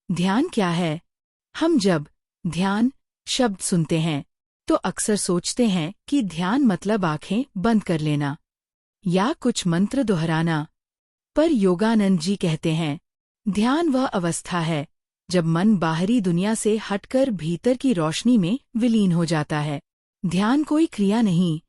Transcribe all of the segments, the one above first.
ध्यान क्या है? हम जब ध्यान शब्द सुनते हैं तो अक्सर सोचते हैं कि ध्यान मतलब आंखें बंद कर लेना या कुछ मंत्र दोहराना। पर योगानंद जी कहते हैं, ध्यान वह अवस्था है जब मन बाहरी दुनिया से हटकर भीतर की रोशनी में विलीन हो जाता है। ध्यान कोई क्रिया नहीं,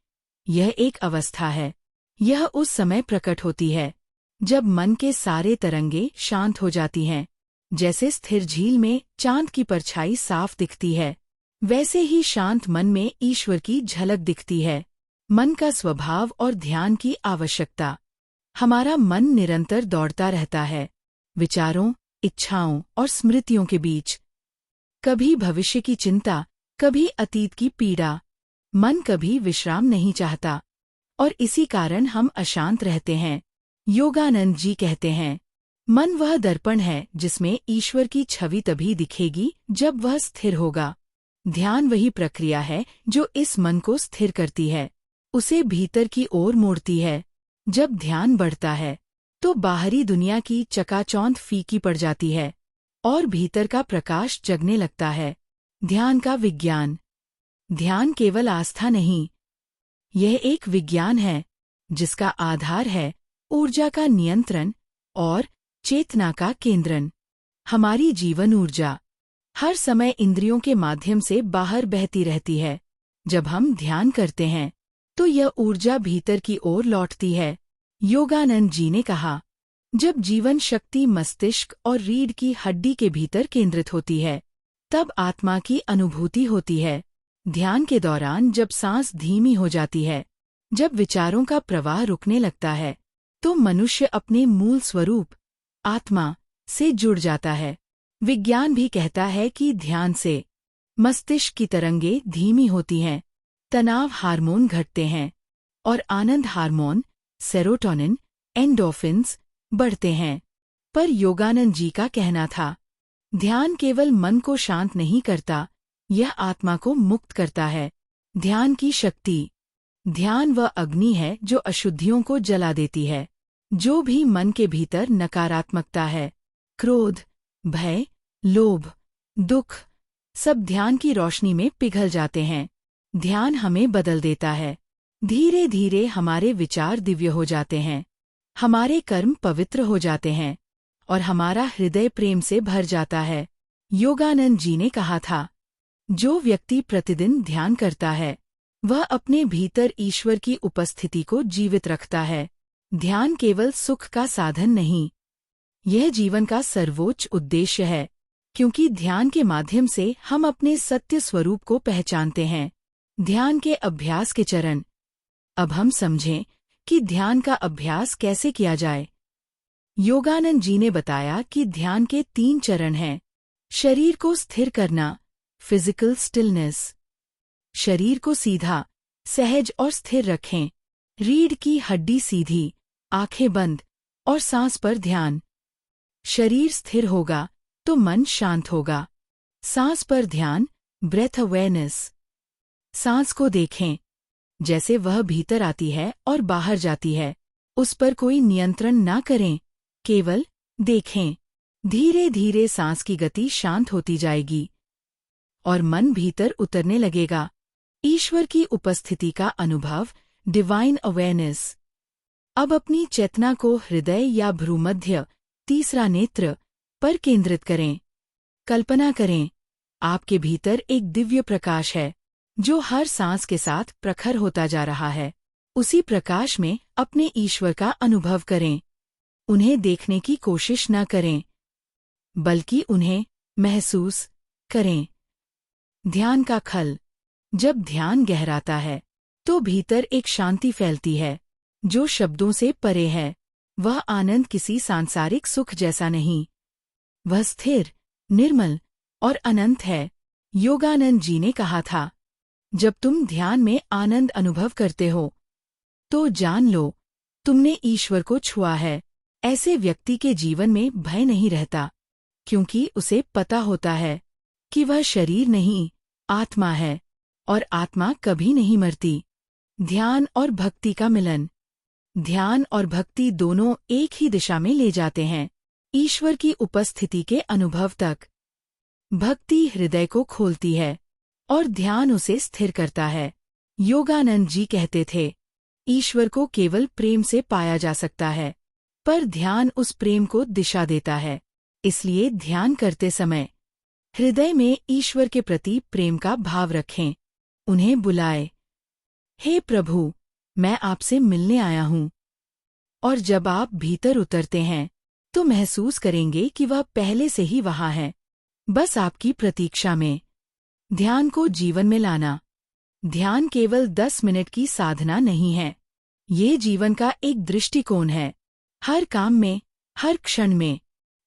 यह एक अवस्था है। यह उस समय प्रकट होती है जब मन के सारे तरंगे शांत हो जाती हैं। जैसे स्थिर झील में चांद की परछाई साफ दिखती है, वैसे ही शांत मन में ईश्वर की झलक दिखती है। मन का स्वभाव और ध्यान की आवश्यकता। हमारा मन निरंतर दौड़ता रहता है, विचारों, इच्छाओं और स्मृतियों के बीच। कभी भविष्य की चिंता, कभी अतीत की पीड़ा। मन कभी विश्राम नहीं चाहता और इसी कारण हम अशांत रहते हैं। योगानंद जी कहते हैं, मन वह दर्पण है जिसमें ईश्वर की छवि तभी दिखेगी जब वह स्थिर होगा। ध्यान वही प्रक्रिया है जो इस मन को स्थिर करती है, उसे भीतर की ओर मोड़ती है। जब ध्यान बढ़ता है तो बाहरी दुनिया की चकाचौंध फीकी पड़ जाती है और भीतर का प्रकाश जगने लगता है। ध्यान का विज्ञान। ध्यान केवल आस्था नहीं, यह एक विज्ञान है जिसका आधार है ऊर्जा का नियंत्रण और चेतना का केंद्रण। हमारी जीवन ऊर्जा हर समय इंद्रियों के माध्यम से बाहर बहती रहती है। जब हम ध्यान करते हैं तो यह ऊर्जा भीतर की ओर लौटती है। योगानंद जी ने कहा, जब जीवन शक्ति मस्तिष्क और रीढ़ की हड्डी के भीतर केंद्रित होती है तब आत्मा की अनुभूति होती है। ध्यान के दौरान जब सांस धीमी हो जाती है, जब विचारों का प्रवाह रुकने लगता है, तो मनुष्य अपने मूल स्वरूप आत्मा से जुड़ जाता है। विज्ञान भी कहता है कि ध्यान से मस्तिष्क की तरंगें धीमी होती हैं, तनाव हार्मोन घटते हैं और आनंद हार्मोन सेरोटोनिन, एंडोर्फिन्स बढ़ते हैं। पर योगानंद जी का कहना था, ध्यान केवल मन को शांत नहीं करता, यह आत्मा को मुक्त करता है। ध्यान की शक्ति। ध्यान वह अग्नि है जो अशुद्धियों को जला देती है। जो भी मन के भीतर नकारात्मकता है, क्रोध, भय, लोभ, दुख, सब ध्यान की रोशनी में पिघल जाते हैं। ध्यान हमें बदल देता है। धीरे धीरे हमारे विचार दिव्य हो जाते हैं, हमारे कर्म पवित्र हो जाते हैं और हमारा हृदय प्रेम से भर जाता है। योगानंद जी ने कहा था, जो व्यक्ति प्रतिदिन ध्यान करता है वह अपने भीतर ईश्वर की उपस्थिति को जीवित रखता है। ध्यान केवल सुख का साधन नहीं, यह जीवन का सर्वोच्च उद्देश्य है, क्योंकि ध्यान के माध्यम से हम अपने सत्य स्वरूप को पहचानते हैं। ध्यान के अभ्यास के चरण। अब हम समझें कि ध्यान का अभ्यास कैसे किया जाए। योगानंद जी ने बताया कि ध्यान के 3 चरण हैं। शरीर को स्थिर करना, फिजिकल स्टिलनेस। शरीर को सीधा, सहज और स्थिर रखें। रीढ़ की हड्डी सीधी, आंखें बंद और सांस पर ध्यान। शरीर स्थिर होगा तो मन शांत होगा। सांस पर ध्यान, ब्रेथ अवेयरनेस। सांस को देखें, जैसे वह भीतर आती है और बाहर जाती है। उस पर कोई नियंत्रण ना करें, केवल देखें। धीरे धीरे सांस की गति शांत होती जाएगी और मन भीतर उतरने लगेगा। ईश्वर की उपस्थिति का अनुभव, डिवाइन अवेयरनेस। अब अपनी चेतना को हृदय या भ्रूमध्य, तीसरा नेत्र पर केंद्रित करें। कल्पना करें, आपके भीतर एक दिव्य प्रकाश है जो हर सांस के साथ प्रखर होता जा रहा है। उसी प्रकाश में अपने ईश्वर का अनुभव करें। उन्हें देखने की कोशिश न करें, बल्कि उन्हें महसूस करें। ध्यान का खल। जब ध्यान गहराता है तो भीतर एक शांति फैलती है जो शब्दों से परे है। वह आनंद किसी सांसारिक सुख जैसा नहीं, वह स्थिर, निर्मल और अनंत है। योगानंद जी ने कहा था, जब तुम ध्यान में आनंद अनुभव करते हो तो जान लो तुमने ईश्वर को छुआ है। ऐसे व्यक्ति के जीवन में भय नहीं रहता, क्योंकि उसे पता होता है कि वह शरीर नहीं, आत्मा है और आत्मा कभी नहीं मरती। ध्यान और भक्ति का मिलन। ध्यान और भक्ति दोनों एक ही दिशा में ले जाते हैं। ईश्वर की उपस्थिति के अनुभव तक। भक्ति हृदय को खोलती है और ध्यान उसे स्थिर करता है। योगानंद जी कहते थे, ईश्वर को केवल प्रेम से पाया जा सकता है, पर ध्यान उस प्रेम को दिशा देता है। इसलिए ध्यान करते समय हृदय में ईश्वर के प्रति प्रेम का भाव रखें। उन्हें बुलाए, हे प्रभु, मैं आपसे मिलने आया हूँ। और जब आप भीतर उतरते हैं तो महसूस करेंगे कि वह पहले से ही वहाँ है, बस आपकी प्रतीक्षा में। ध्यान को जीवन में लाना। ध्यान केवल 10 मिनट की साधना नहीं है, ये जीवन का एक दृष्टिकोण है। हर काम में, हर क्षण में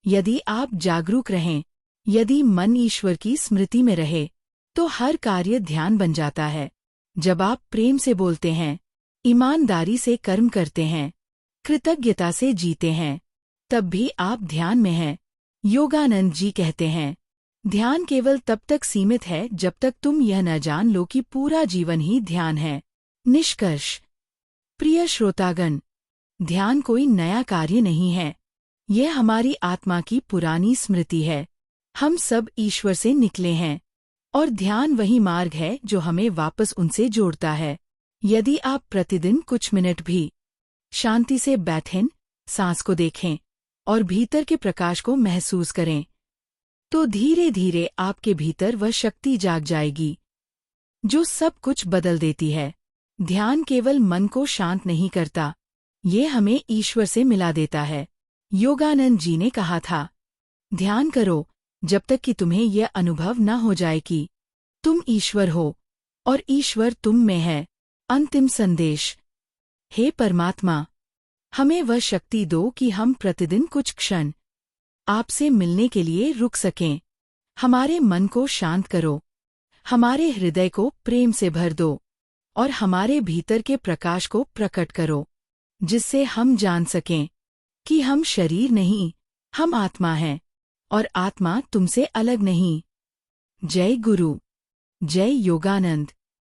यदि आप जागरूक रहें, यदि मन ईश्वर की स्मृति में रहे, तो हर कार्य ध्यान बन जाता है। जब आप प्रेम से बोलते हैं, ईमानदारी से कर्म करते हैं, कृतज्ञता से जीते हैं, तब भी आप ध्यान में हैं। योगानंद जी कहते हैं, ध्यान केवल तब तक सीमित है जब तक तुम यह न जान लो कि पूरा जीवन ही ध्यान है। निष्कर्ष। प्रिय श्रोतागण, ध्यान कोई नया कार्य नहीं है, यह हमारी आत्मा की पुरानी स्मृति है। हम सब ईश्वर से निकले हैं और ध्यान वही मार्ग है जो हमें वापस उनसे जोड़ता है। यदि आप प्रतिदिन कुछ मिनट भी शांति से बैठें, सांस को देखें और भीतर के प्रकाश को महसूस करें, तो धीरे धीरे आपके भीतर वह शक्ति जाग जाएगी जो सब कुछ बदल देती है। ध्यान केवल मन को शांत नहीं करता, ये हमें ईश्वर से मिला देता है। योगानंद जी ने कहा था, ध्यान करो जब तक कि तुम्हें यह अनुभव न हो जाए कि तुम ईश्वर हो और ईश्वर तुम में है। अंतिम संदेश। हे परमात्मा, हमें वह शक्ति दो कि हम प्रतिदिन कुछ क्षण आपसे मिलने के लिए रुक सकें। हमारे मन को शांत करो, हमारे हृदय को प्रेम से भर दो और हमारे भीतर के प्रकाश को प्रकट करो, जिससे हम जान सकें कि हम शरीर नहीं, हम आत्मा हैं और आत्मा तुमसे अलग नहीं। जय गुरु, जय योगानंद।